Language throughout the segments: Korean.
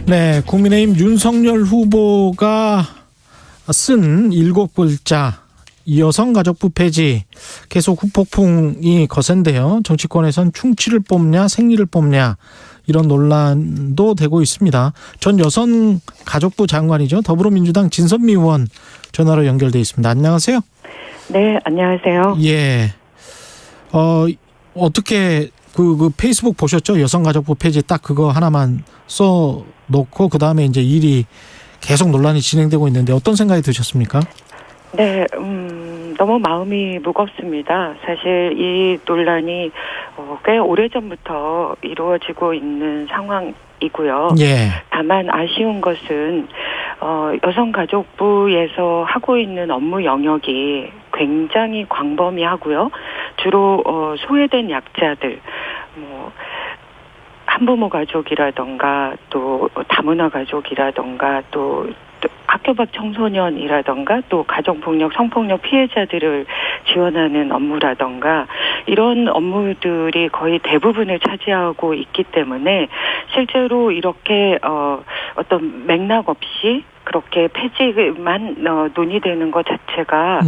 네, 국민의힘 윤석열 후보가 쓴 7글자 여성가족부 폐지 계속 후폭풍이 거센데요. 정치권에선 충치를 뽑냐 생리를 뽑냐 이런 논란도 되고 있습니다. 전 여성가족부 장관이죠. 더불어민주당 진선미 의원 전화로 연결돼 있습니다. 안녕하세요. 네, 안녕하세요. 예. 어떻게 그 페이스북 보셨죠? 여성가족부 폐지 딱 그거 하나만 써놓고 그 다음에 이제 일이 계속 논란이 진행되고 있는데 어떤 생각이 드셨습니까? 네, 너무 마음이 무겁습니다. 사실 이 논란이 꽤 오래전부터 이루어지고 있는 상황이고요. 예. 다만 아쉬운 것은 여성가족부에서 하고 있는 업무 영역이 굉장히 광범위하고요. 주로 소외된 약자들, 한부모 가족이라던가 또 다문화 가족이라던가 또 학교 밖 청소년이라던가 또 가정폭력, 성폭력 피해자들을 지원하는 업무라던가 이런 업무들이 거의 대부분을 차지하고 있기 때문에 실제로 이렇게 어떤 맥락 없이 그렇게 폐지만 논의되는 것 자체가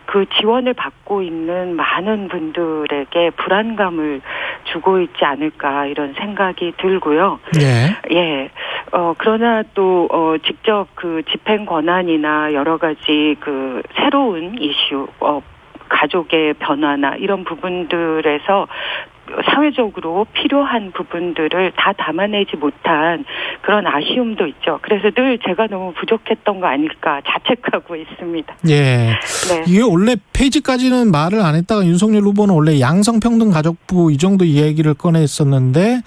그 지원을 받고 있는 많은 분들에게 불안감을 주고 있지 않을까 이런 생각이 들고요. 예. 예. 그러나 또 직접 그 집행 권한이나 여러 가지 그 새로운 이슈, 가족의 변화나 이런 부분들에서 사회적으로 필요한 부분들을 다 담아내지 못한 그런 아쉬움도 있죠. 그래서 늘 제가 너무 부족했던 거 아닐까 자책하고 있습니다. 예. 네. 이게 원래 폐지까지는 말을 안 했다가 윤석열 후보는 원래 양성평등가족부 이 정도 이야기를 꺼냈었는데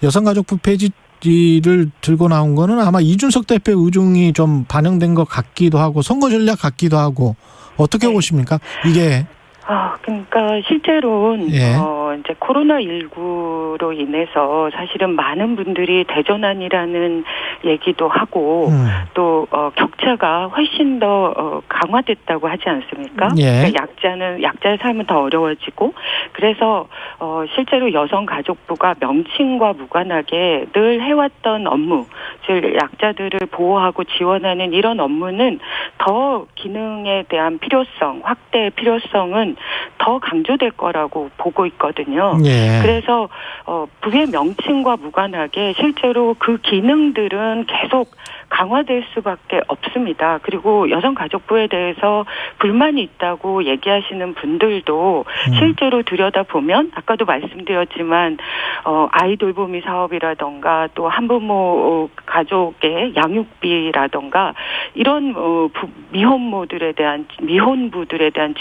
여성가족부 폐지를 들고 나온 거는 아마 이준석 대표의 의중이 좀 반영된 것 같기도 하고 선거 전략 같기도 하고 어떻게 네. 보십니까? 이게 그러니까 실제로는 예. 이제 코로나19로 인해서 사실은 많은 분들이 대전환이라는 얘기도 하고 또 격차가 훨씬 더 강화됐다고 하지 않습니까? 예. 그러니까 약자의 삶은 더 어려워지고 그래서 실제로 여성가족부가 명칭과 무관하게 늘 해왔던 업무, 즉 약자들을 보호하고 지원하는 이런 업무는 더 기능에 대한 필요성, 확대의 필요성은 더 강조될 거라고 보고 있거든요. 예. 그래서 부의 명칭과 무관하게 실제로 그 기능들은 계속 강화될 수밖에 없습니다. 그리고 여성가족부에 대해서 불만이 있다고 얘기하시는 분들도 실제로 들여다보면 아까도 말씀드렸지만 아이 돌보미 사업이라던가 또 한부모 가족의 양육비라던가 이런 미혼부들에 대한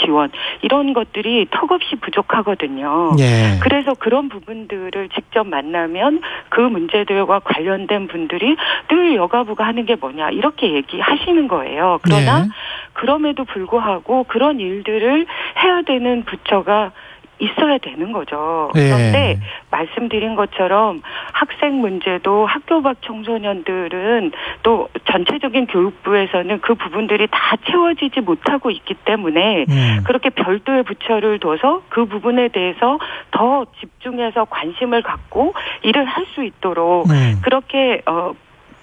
지원 이런 것들이 턱없이 부족하거든요. 예. 그래서 그런 부분들을 직접 만나면 그 문제들과 관련된 분들이 늘 여가부가 하는 게 뭐냐 이렇게 얘기하시는 거예요. 그러나 예. 그럼에도 불구하고 그런 일들을 해야 되는 부처가 있어야 되는 거죠. 예. 그런데 말씀드린 것처럼 학생 문제도 학교 밖 청소년들은 또 전체적인 교육부에서는 그 부분들이 다 채워지지 못하고 있기 때문에 그렇게 별도의 부처를 둬서 그 부분에 대해서 더 집중해서 관심을 갖고 일을 할 수 있도록 그렇게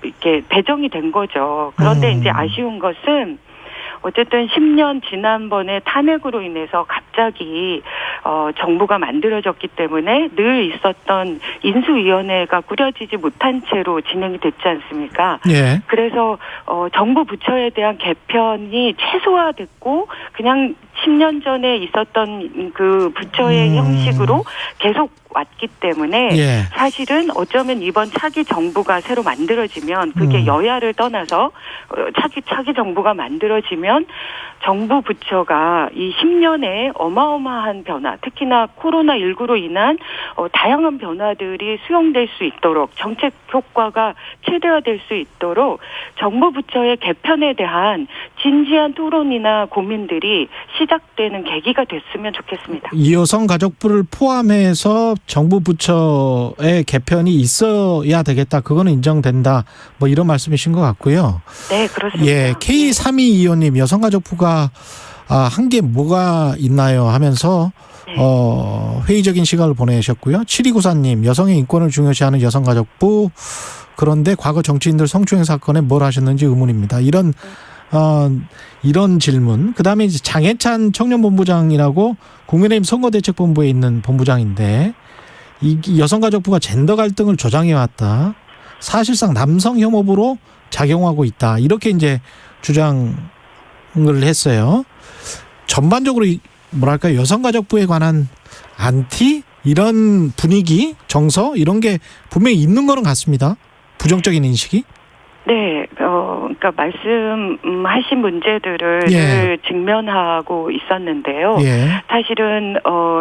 이렇게 배정이 된 거죠. 그런데 이제 아쉬운 것은 어쨌든 10년 지난번에 탄핵으로 인해서 갑자기 정부가 만들어졌기 때문에 늘 있었던 인수위원회가 꾸려지지 못한 채로 진행이 됐지 않습니까? 예. 그래서 정부 부처에 대한 개편이 최소화됐고 그냥 10년 전에 있었던 그 부처의 형식으로 계속 왔기 때문에 예. 사실은 어쩌면 이번 차기 정부가 새로 만들어지면 그게 여야를 떠나서 차기 정부가 만들어지면 정부 부처가 이 10년에 어마어마한 변화, 특히나 코로나19로 인한 다양한 변화들이 수용될 수 있도록 정책 효과가 최대화될 수 있도록 정부 부처의 개편에 대한 진지한 토론이나 고민들이 시작되는 계기가 됐으면 좋겠습니다. 이 여성가족부를 포함해서 정부 부처의 개편이 있어야 되겠다. 그거는 인정된다. 뭐 이런 말씀이신 것 같고요. 네, 그렇습니다. 예, K3225님 여성가족부가 한 게 뭐가 있나요 하면서 네. 회의적인 시간을 보내셨고요. 7294님, 여성의 인권을 중요시하는 여성가족부, 그런데 과거 정치인들 성추행 사건에 뭘 하셨는지 의문입니다. 이런 질문. 그다음에 이제 장해찬 청년본부장이라고 국민의힘 선거대책본부에 있는 본부장인데, 이 여성가족부가 젠더 갈등을 조장해왔다. 사실상 남성 혐오부로 작용하고 있다. 이렇게 이제 주장을 했어요. 전반적으로 뭐랄까 여성가족부에 관한 안티 이런 분위기, 정서 이런 게 분명히 있는 거는 같습니다. 부정적인 인식이. 네, 그러니까 말씀하신 문제들을 늘 직면하고 있었는데요. 사실은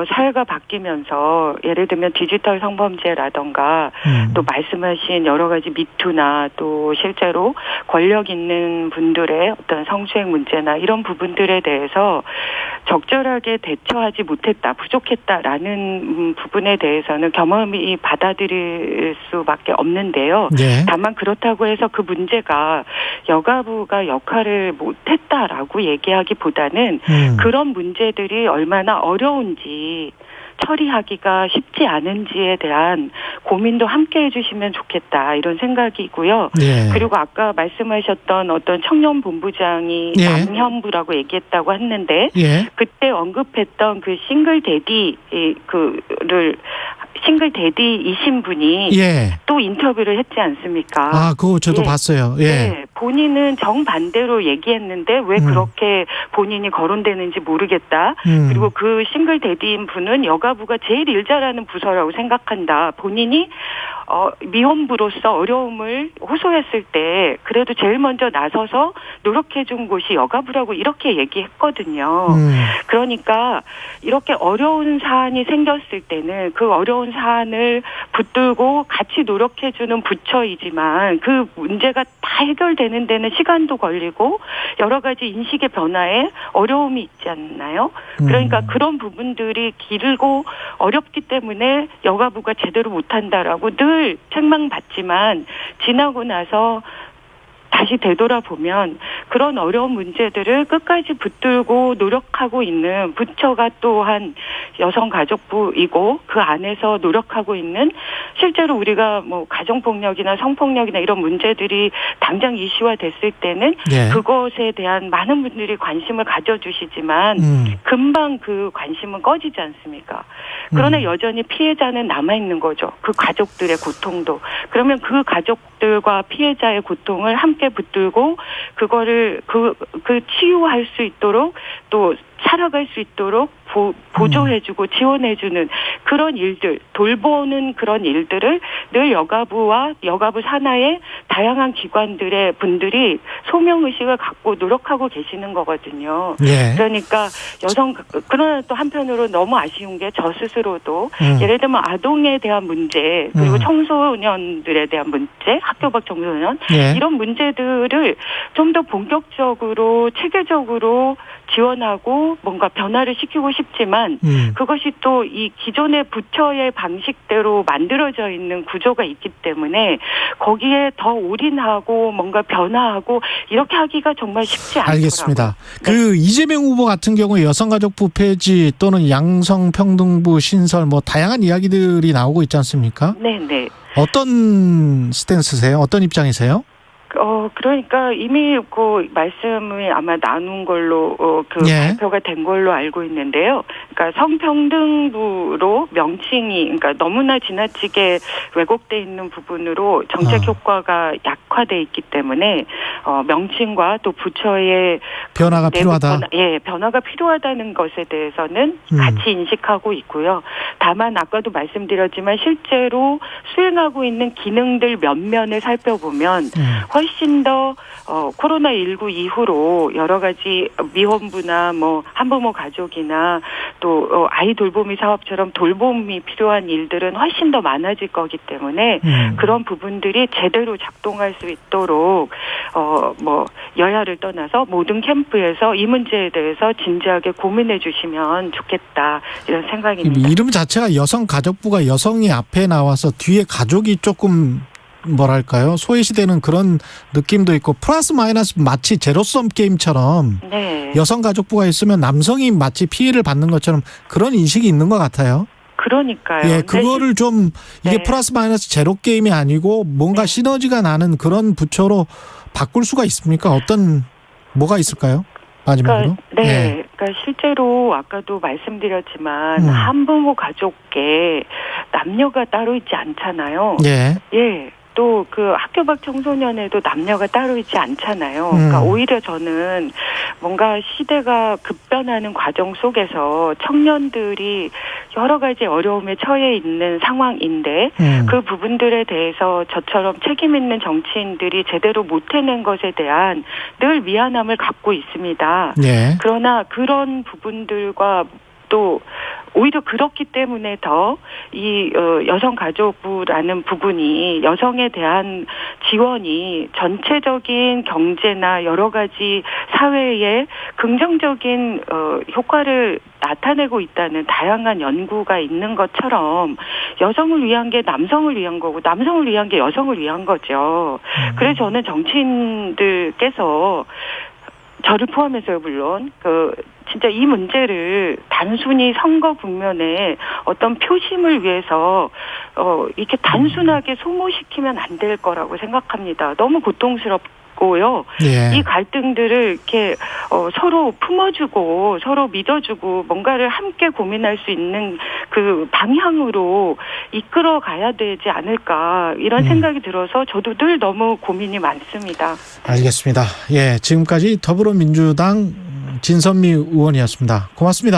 사회가 바뀌면서 예를 들면 디지털 성범죄라던가 또 말씀하신 여러 가지 미투나 또 실제로 권력 있는 분들의 어떤 성추행 문제나 이런 부분들에 대해서 적절하게 대처하지 못했다, 부족했다라는 부분에 대해서는 겸허히 받아들일 수밖에 없는데요. 다만 그렇다고 해서 그 문제가 여가부가 역할을 못했다라고 얘기하기보다는 그런 문제들이 얼마나 어려운지 처리하기가 쉽지 않은지에 대한 고민도 함께 해주시면 좋겠다 이런 생각이고요. 그리고 아까 말씀하셨던 어떤 청년본부장이 남혐부라고 얘기했다고 했는데 그때 언급했던 그 싱글 데디이신 분이 또 인터뷰를 했지 않습니까? 아, 그거 저도 봤어요. 본인은 정반대로 얘기했는데 왜 그렇게 본인이 거론되는지 모르겠다. 그리고 그 싱글 데디인 분은 여가부가 제일 일 잘하는 부서라고 생각한다. 본인이 미혼부로서 어려움을 호소했을 때 그래도 제일 먼저 나서서 노력해준 곳이 여가부라고 이렇게 얘기했거든요. 그러니까 이렇게 어려운 사안이 생겼을 때는 그 어려운 사안을 붙들고 같이 노력해주는 부처이지만 그 문제가 다 해결되는 데는 시간도 걸리고 여러 가지 인식의 변화에 어려움이 있지 않나요? 그러니까 그런 부분들이 길고 어렵기 때문에 여가부가 제대로 못한다라고 늘 책망받지만 지나고 나서 다시 되돌아보면 그런 어려운 문제들을 끝까지 붙들고 노력하고 있는 부처가 또한 여성가족부이고 그 안에서 노력하고 있는 실제로 우리가 뭐 가정폭력이나 성폭력이나 이런 문제들이 당장 이슈화 됐을 때는 그것에 대한 많은 분들이 관심을 가져주시지만 금방 그 관심은 꺼지지 않습니까? 그러나 여전히 피해자는 남아있는 거죠. 그 가족들의 고통도. 그러면 그 가족들과 피해자의 고통을 함께 붙들고 그거를 그 치유할 수 있도록 또 살아갈 수 있도록 보조해주고 지원해주는 그런 일들, 돌보는 그런 일들을 늘 여가부와 여가부 산하의 다양한 기관들의 분들이 소명의식을 갖고 노력하고 계시는 거거든요. 그러니까 그러나 또 한편으로 너무 아쉬운 게 저 스스로도 예를 들면 아동에 대한 문제 그리고 청소년들에 대한 문제, 학교 밖 청소년 이런 문제들을 좀 더 본격적으로 체계적으로 지원하고 뭔가 변화를 시키고 싶지만 그것이 또 이 기존의 부처의 방식대로 만들어져 있는 구조가 있기 때문에 거기에 더 올인하고 뭔가 변화하고 이렇게 하기가 정말 쉽지 않더라고요. 알겠습니다. 그 이재명 후보 같은 경우에 여성가족부 폐지 또는 양성평등부 신설 뭐 다양한 이야기들이 나오고 있지 않습니까? 네네. 어떤 스탠스세요? 어떤 입장이세요? 그러니까 이미 그 말씀을 아마 나눈 걸로 발표가 된 걸로 알고 있는데요. 그러니까 성평등부로 명칭이 그러니까 너무나 지나치게 왜곡돼 있는 부분으로 정책 효과가 약화돼 있기 때문에 명칭과 또 부처의 변화가 필요하다. 변화가 필요하다는 것에 대해서는 같이 인식하고 있고요. 다만 아까도 말씀드렸지만 실제로 수행하고 있는 기능들 면면을 살펴보면 훨씬 더 코로나19 이후로 여러 가지 미혼부나 뭐 한부모 가족이나 또 아이 돌보미 사업처럼 돌봄이 필요한 일들은 훨씬 더 많아질 거기 때문에 그런 부분들이 제대로 작동할 수 있도록 뭐 여야를 떠나서 모든 캠프에서 이 문제에 대해서 진지하게 고민해 주시면 좋겠다 이런 생각입니다. 이름 자체가 여성가족부가 여성이 앞에 나와서 뒤에 가족이 조금 뭐랄까요? 소외시되는 그런 느낌도 있고 플러스 마이너스 마치 제로섬 게임처럼 네. 여성가족부가 있으면 남성이 마치 피해를 받는 것처럼 그런 인식이 있는 것 같아요. 그러니까요. 예, 그거를 좀 이게 네. 플러스 마이너스 제로 게임이 아니고 뭔가 시너지가 나는 그런 부처로 바꿀 수가 있습니까? 뭐가 있을까요? 마지막으로. 그러니까, 네. 예. 그러니까 실제로 아까도 말씀드렸지만, 음. 한부모 가족계 남녀가 따로 있지 않잖아요. 예. 예. 또 그 학교 밖 청소년에도 남녀가 따로 있지 않잖아요. 그러니까 오히려 저는 뭔가 시대가 급변하는 과정 속에서 청년들이 여러 가지 어려움에 처해 있는 상황인데 그 부분들에 대해서 저처럼 책임 있는 정치인들이 제대로 못 해낸 것에 대한 늘 미안함을 갖고 있습니다. 예. 그러나 그런 부분들과 또 오히려 그렇기 때문에 더 이 여성가족부라는 부분이 여성에 대한 지원이 전체적인 경제나 여러 가지 사회에 긍정적인 효과를 나타내고 있다는 다양한 연구가 있는 것처럼 여성을 위한 게 남성을 위한 거고 남성을 위한 게 여성을 위한 거죠. 그래서 저는 정치인들께서 저를 포함해서요, 물론 진짜 이 문제를 단순히 선거 국면에 어떤 표심을 위해서 이렇게 단순하게 소모시키면 안 될 거라고 생각합니다. 너무 고통스럽고요. 예. 이 갈등들을 이렇게 서로 품어주고 서로 믿어주고 뭔가를 함께 고민할 수 있는 그 방향으로 이끌어 가야 되지 않을까 이런 생각이 들어서 저도 늘 너무 고민이 많습니다. 알겠습니다. 예, 지금까지 더불어민주당 진선미 의원이었습니다. 고맙습니다.